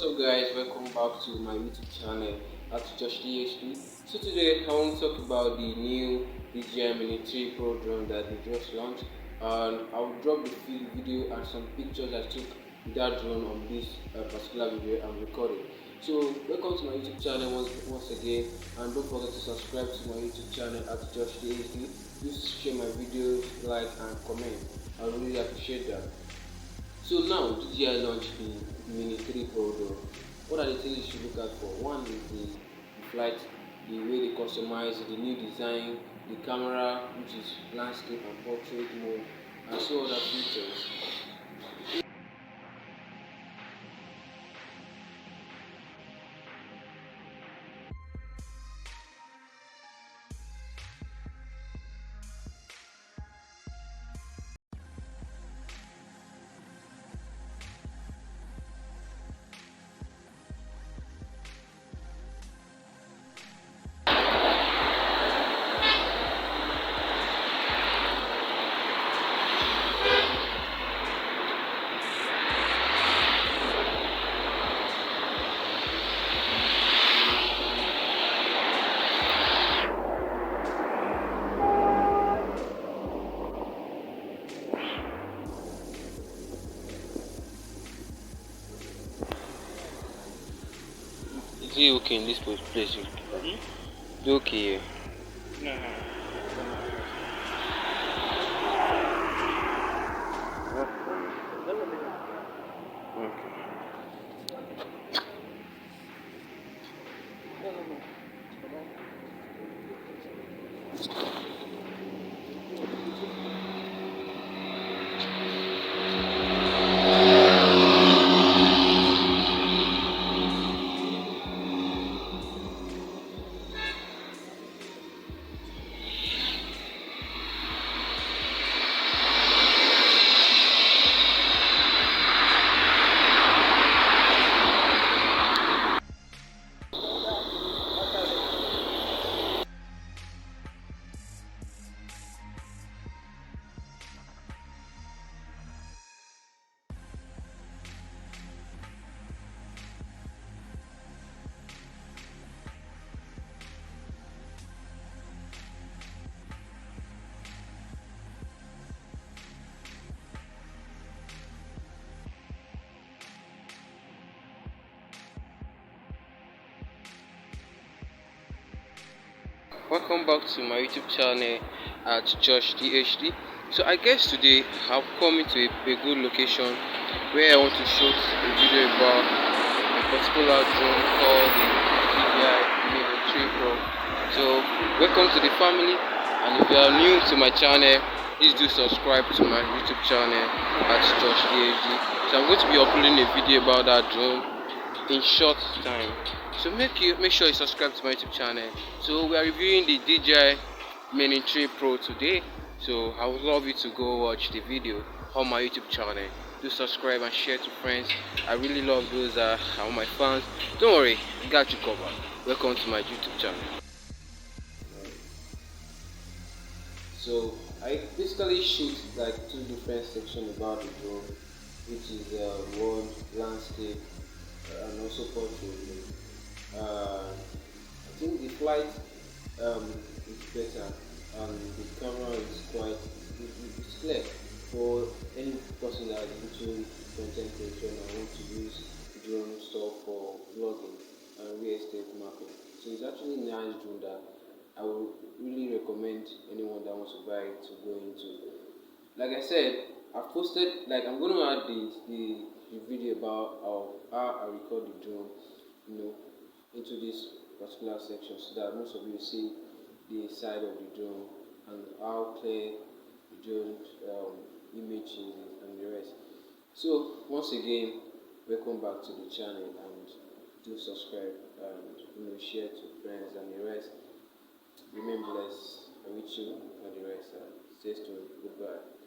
what's up guys, welcome back to my YouTube channel at DJI. So today I want to talk about the new DJI Mini 3 Pro drone that they just launched, and I will drop the video and some pictures I took with that drone on this particular video I'm recording. So welcome to my YouTube channel once again, and don't forget to subscribe to my YouTube channel at DJI. Please share my videos, like and comment. I really appreciate that. So now DJI launched the Mini 3 Pro drone. What are the things you should look out for? One is the flight, the way they customize the new design, the camera, which is landscape and portrait mode, and so other features. Is it okay in this place? Is it okay here? No. Welcome back to my YouTube channel at Josh DHD. So I guess today I've come into a good location where I want to shoot a video about a particular drone called the DJI Mini 3 Pro. So welcome to the family, and if you are new to my channel, please do subscribe to my YouTube channel at Josh DHD. So I'm going to be uploading a video about that drone in short time. So make sure you subscribe to my YouTube channel. So we are reviewing the DJI Mini 3 Pro today. So I would love you to go watch the video on my YouTube channel. Do subscribe and share to friends. I really love those are my fans. Don't worry, I got you covered. Welcome to my YouTube channel. So I basically shoot like two different sections about the drone, which is world, landscape, and also portrait. I think the flight is better, and the camera is it's clear for any person that is into content creation and want to use drone stuff for vlogging and real estate marketing. So it's actually a nice drone that I would really recommend anyone that wants to buy it to go into. Like I said, I've posted, like I'm going to add the video about how I record the drone, into this particular section, so that most of you see the side of the drone and how clear the drone image is and the rest. So once again, welcome back to the channel, and do subscribe and share to friends and the rest. Remain blessed. I wish you and the rest. Stay tuned. Goodbye.